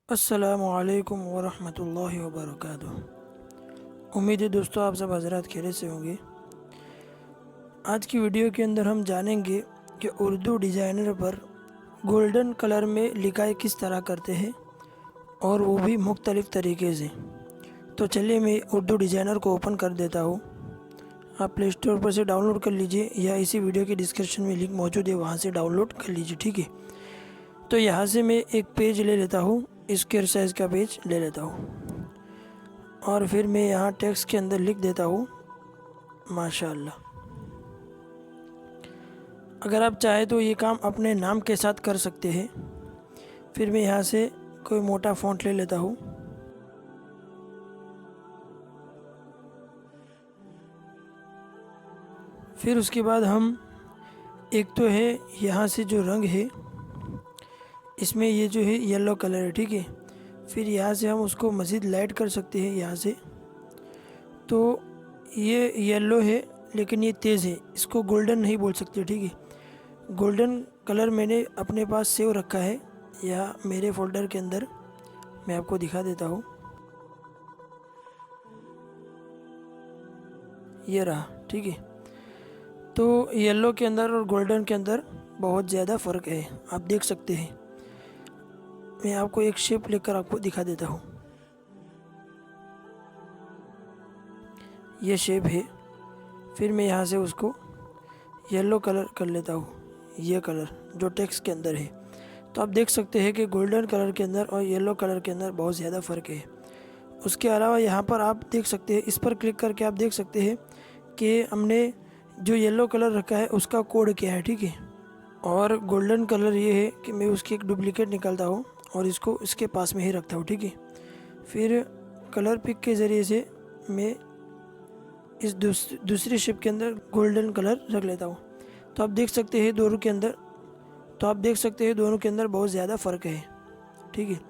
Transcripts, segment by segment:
अस्सलामुअलैकुम वरहमतुल्लाहि वबरकातुह। उम्मीद है दोस्तों आप सब हज़रात खैरियत से होंगे। आज की वीडियो के अंदर हम जानेंगे कि उर्दू डिज़ाइनर पर गोल्डन कलर में लिखाई किस तरह करते हैं और वो भी मुख्तलिफ़ तरीके से। तो चलिए मैं उर्दू डिज़ाइनर को ओपन कर देता हूँ। आप प्ले स्टोर पर से डाउनलोड कर लीजिए या इसी वीडियो के डिस्क्रिप्शन में लिंक मौजूद है, वहाँ से डाउनलोड कर लीजिए। ठीक है, तो यहाँ से मैं एक पेज ले लेता हूँ, स्क्वायर साइज़ का पेज ले लेता हूँ और फिर मैं यहाँ टेक्स्ट के अंदर लिख देता हूँ माशाअल्लाह। अगर आप चाहे तो ये काम अपने नाम के साथ कर सकते हैं। फिर मैं यहाँ से कोई मोटा फ़ॉन्ट ले लेता हूँ। फिर उसके बाद हम एक तो है यहाँ से जो रंग है इसमें ये जो है येलो कलर है, ठीक है। फिर यहाँ से हम उसको मज़ीद लाइट कर सकते हैं यहाँ से। तो ये येलो है लेकिन ये तेज़ है, इसको गोल्डन नहीं बोल सकते, ठीक है। गोल्डन कलर मैंने अपने पास सेव रखा है या मेरे फ़ोल्डर के अंदर, मैं आपको दिखा देता हूँ। ये रहा, ठीक है। तो येलो के अंदर और गोल्डन के अंदर बहुत ज़्यादा फ़र्क है, आप देख सकते हैं। मैं आपको एक शेप लेकर आपको दिखा देता हूँ। ये शेप है। फिर मैं यहाँ से उसको येलो कलर कर लेता हूँ, ये कलर जो टेक्स्ट के अंदर है। तो आप देख सकते हैं कि गोल्डन कलर के अंदर और येलो कलर के अंदर बहुत ज़्यादा फ़र्क है। उसके अलावा यहाँ पर आप देख सकते हैं, इस पर क्लिक करके आप देख सकते हैं कि हमने जो येलो कलर रखा है उसका कोड क्या है, ठीक है। और गोल्डन कलर ये है कि मैं उसकी एक डुप्लीकेट निकालता हूँ और इसको इसके पास में ही रखता हूँ, ठीक है। फिर कलर पिक के ज़रिए से मैं इस दूसरी शिप के अंदर गोल्डन कलर रख लेता हूँ। तो आप देख सकते हैं दोनों के अंदर बहुत ज़्यादा फ़र्क है, ठीक है।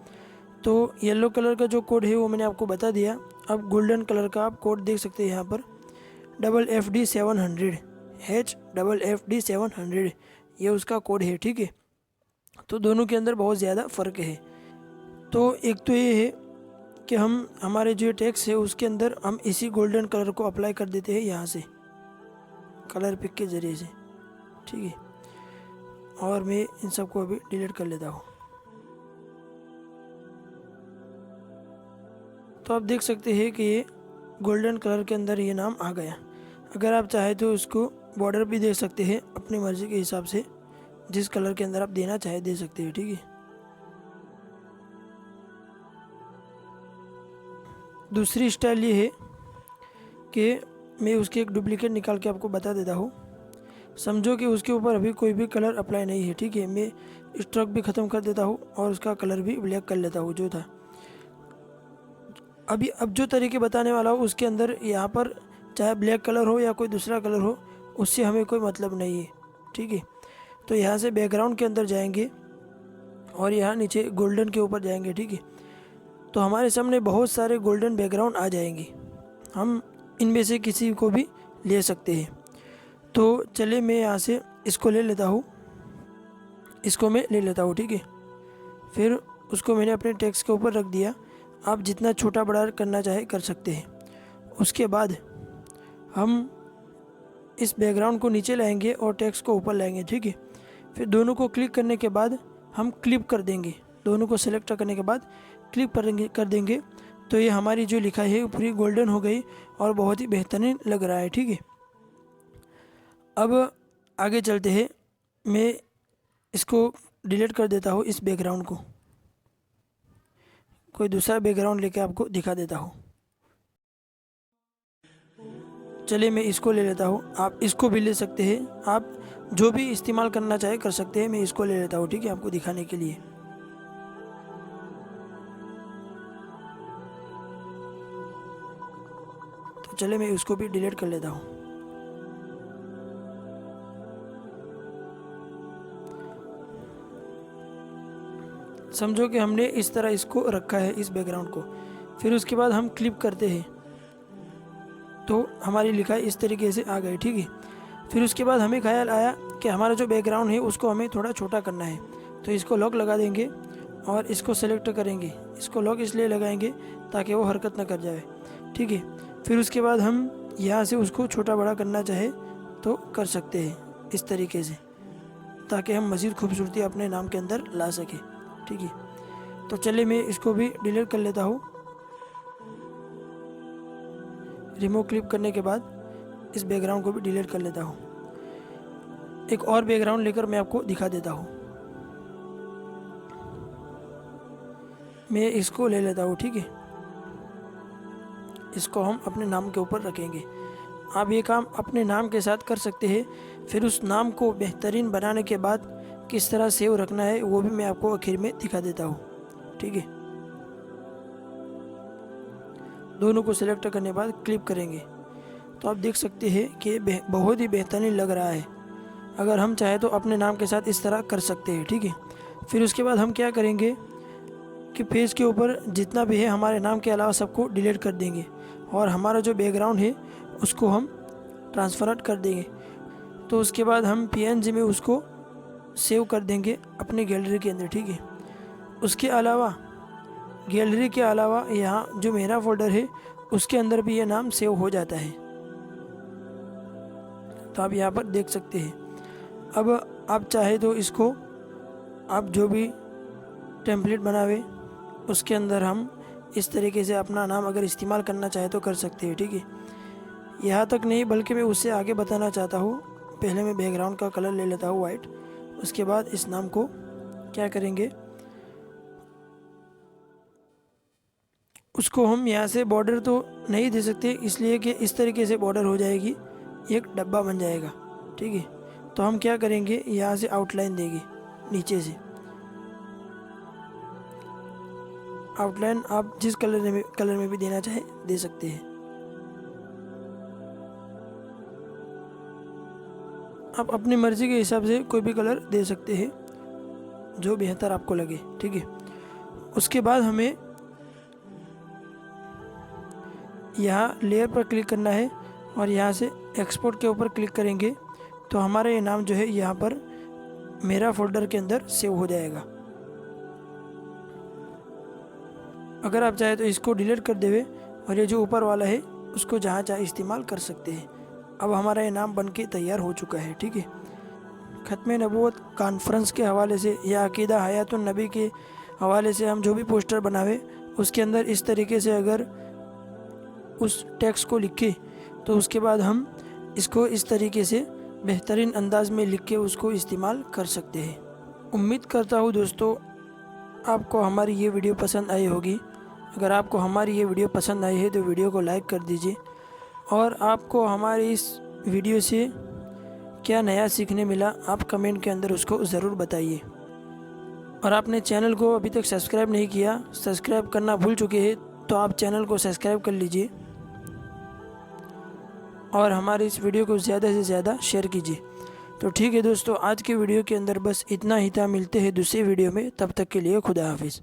तो येलो कलर का जो कोड है वो मैंने आपको बता दिया। अब गोल्डन कलर का आप कोड देख सकते हैं यहाँ पर, FFD 700 HFFD 700, ये उसका कोड है, ठीक है। तो दोनों के अंदर बहुत ज़्यादा फ़र्क है। तो एक तो ये है कि हम हमारे जो टेक्स्ट है उसके अंदर हम इसी गोल्डन कलर को अप्लाई कर देते हैं यहाँ से कलर पिक के ज़रिए से, ठीक है। और मैं इन सबको अभी डिलीट कर लेता हूँ। तो आप देख सकते हैं कि ये गोल्डन कलर के अंदर ये नाम आ गया। अगर आप चाहे तो उसको बॉर्डर भी दे सकते हैं अपनी मर्ज़ी के हिसाब से, जिस कलर के अंदर आप देना चाहे दे सकते हैं, ठीक है। दूसरी स्टाइल ये है कि मैं उसकी एक डुप्लीकेट निकाल के आपको बता देता हूँ। समझो कि उसके ऊपर अभी कोई भी कलर अप्लाई नहीं है, ठीक है। मैं स्ट्रोक भी ख़त्म कर देता हूँ और उसका कलर भी ब्लैक कर लेता हूँ जो था। अब जो तरीके बताने वाला हूँ उसके अंदर यहाँ पर चाहे ब्लैक कलर हो या कोई दूसरा कलर हो, उससे हमें कोई मतलब नहीं है, ठीक है। तो यहाँ से बैकग्राउंड के अंदर जाएंगे और यहाँ नीचे गोल्डन के ऊपर जाएंगे, ठीक है। तो हमारे सामने बहुत सारे गोल्डन बैकग्राउंड आ जाएंगे, हम इनमें से किसी को भी ले सकते हैं। तो चलिए मैं यहाँ से इसको ले लेता हूँ, ठीक है। फिर उसको मैंने अपने टेक्स्ट के ऊपर रख दिया। आप जितना छोटा बड़ा करना चाहे कर सकते हैं। उसके बाद हम इस बैकग्राउंड को नीचे लाएंगे और टेक्स्ट को ऊपर लाएंगे, ठीक है। फिर दोनों को क्लिक करने के बाद हम क्लिप कर देंगे, दोनों को सेलेक्ट करने के बाद क्लिप कर देंगे। तो ये हमारी जो लिखाई है पूरी गोल्डन हो गई और बहुत ही बेहतरीन लग रहा है, ठीक है। अब आगे चलते हैं, मैं इसको डिलीट कर देता हूँ, इस बैकग्राउंड को कोई दूसरा बैकग्राउंड लेके आपको दिखा देता हूँ। चलिए मैं इसको ले लेता हूँ, आप इसको भी ले सकते हैं, आप जो भी इस्तेमाल करना चाहे कर सकते हैं। मैं इसको ले लेता हूँ, ठीक है, आपको दिखाने के लिए। तो चलिए मैं उसको भी डिलीट कर लेता हूँ। समझो कि हमने इस तरह इसको रखा है, इस बैकग्राउंड को। फिर उसके बाद हम क्लिप करते हैं तो हमारी लिखाई इस तरीके से आ गई, ठीक है। फिर उसके बाद हमें ख्याल आया कि हमारा जो बैकग्राउंड है उसको हमें थोड़ा छोटा करना है, तो इसको लॉक लगा देंगे और इसको सेलेक्ट करेंगे। इसको लॉक इसलिए लगाएंगे ताकि वो हरकत ना कर जाए, ठीक है। फिर उसके बाद हम यहाँ से उसको छोटा बड़ा करना चाहे तो कर सकते हैं इस तरीके से, ताकि हम मज़ीद खूबसूरती अपने नाम के अंदर ला सकें, ठीक है। तो चलिए मैं इसको भी डिलीट कर लेता हूँ। रिमूव क्लिक करने के बाद इस बैकग्राउंड को भी डिलीट कर लेता हूँ। एक और बैकग्राउंड लेकर मैं आपको दिखा देता हूँ। मैं इसको ले लेता हूँ, ठीक है। इसको हम अपने नाम के ऊपर रखेंगे। आप ये काम अपने नाम के साथ कर सकते हैं। फिर उस नाम को बेहतरीन बनाने के बाद किस तरह सेव रखना है वो भी मैं आपको आखिर में दिखा देता हूँ, ठीक है। दोनों को सिलेक्ट करने के बाद क्लिक करेंगे तो आप देख सकते हैं कि बहुत ही बेहतरीन लग रहा है। अगर हम चाहे तो अपने नाम के साथ इस तरह कर सकते हैं, ठीक है। फिर उसके बाद हम क्या करेंगे कि पेज के ऊपर जितना भी है हमारे नाम के अलावा सबको डिलीट कर देंगे और हमारा जो बैकग्राउंड है उसको हम ट्रांसफर कर देंगे। तो उसके बाद हम PNG में उसको सेव कर देंगे अपनी गैलरी के अंदर, ठीक है। उसके अलावा गैलरी के अलावा यहाँ जो मेरा फोल्डर है उसके अंदर भी ये नाम सेव हो जाता है, तो आप यहाँ पर देख सकते हैं। अब आप चाहे तो इसको आप जो भी टेम्पलेट बनावे उसके अंदर हम इस तरीके से अपना नाम अगर इस्तेमाल करना चाहे तो कर सकते हैं, ठीक है। यहाँ तक नहीं बल्कि मैं उससे आगे बताना चाहता हूँ। पहले मैं बैकग्राउंड का कलर ले लेता हूँ वाइट। उसके बाद इस नाम को क्या करेंगे, उसको हम यहाँ से बॉर्डर तो नहीं दे सकते इसलिए कि इस तरीके से बॉर्डर हो जाएगी, एक डब्बा बन जाएगा, ठीक है। तो हम क्या करेंगे, यहाँ से आउटलाइन देंगे नीचे से। आउटलाइन आप जिस कलर में भी देना चाहे दे सकते हैं। आप अपनी मर्ज़ी के हिसाब से कोई भी कलर दे सकते हैं जो बेहतर आपको लगे, ठीक है। उसके बाद हमें यहाँ लेयर पर क्लिक करना है और यहाँ से एक्सपोर्ट के ऊपर क्लिक करेंगे तो हमारा ये नाम जो है यहाँ पर मेरा फोल्डर के अंदर सेव हो जाएगा। अगर आप चाहे तो इसको डिलीट कर देवे और ये जो ऊपर वाला है उसको जहाँ चाहे इस्तेमाल कर सकते हैं। अब हमारा ये नाम बन के तैयार हो चुका है, ठीक है। ख़त्म नबूवत कॉन्फ्रेंस के हवाले से या अकीदा हयातुन नबी के हवाले से हम जो भी पोस्टर बनावे उसके अंदर इस तरीके से अगर उस टेक्स्ट को लिखे तो उसके बाद हम इसको इस तरीके से बेहतरीन अंदाज में लिख के उसको इस्तेमाल कर सकते हैं। उम्मीद करता हूँ दोस्तों आपको हमारी ये वीडियो पसंद आई होगी। अगर आपको हमारी ये वीडियो पसंद आई है तो वीडियो को लाइक कर दीजिए और आपको हमारी इस वीडियो से क्या नया सीखने मिला आप कमेंट के अंदर उसको ज़रूर बताइए। और आपने चैनल को अभी तक सब्सक्राइब नहीं किया, सब्सक्राइब करना भूल चुके हैं तो आप चैनल को सब्सक्राइब कर लीजिए और हमारी इस वीडियो को ज़्यादा से ज़्यादा शेयर कीजिए। तो ठीक है दोस्तों, आज के वीडियो के अंदर बस इतना ही था। मिलते हैं दूसरी वीडियो में, तब तक के लिए खुदा हाफिज़।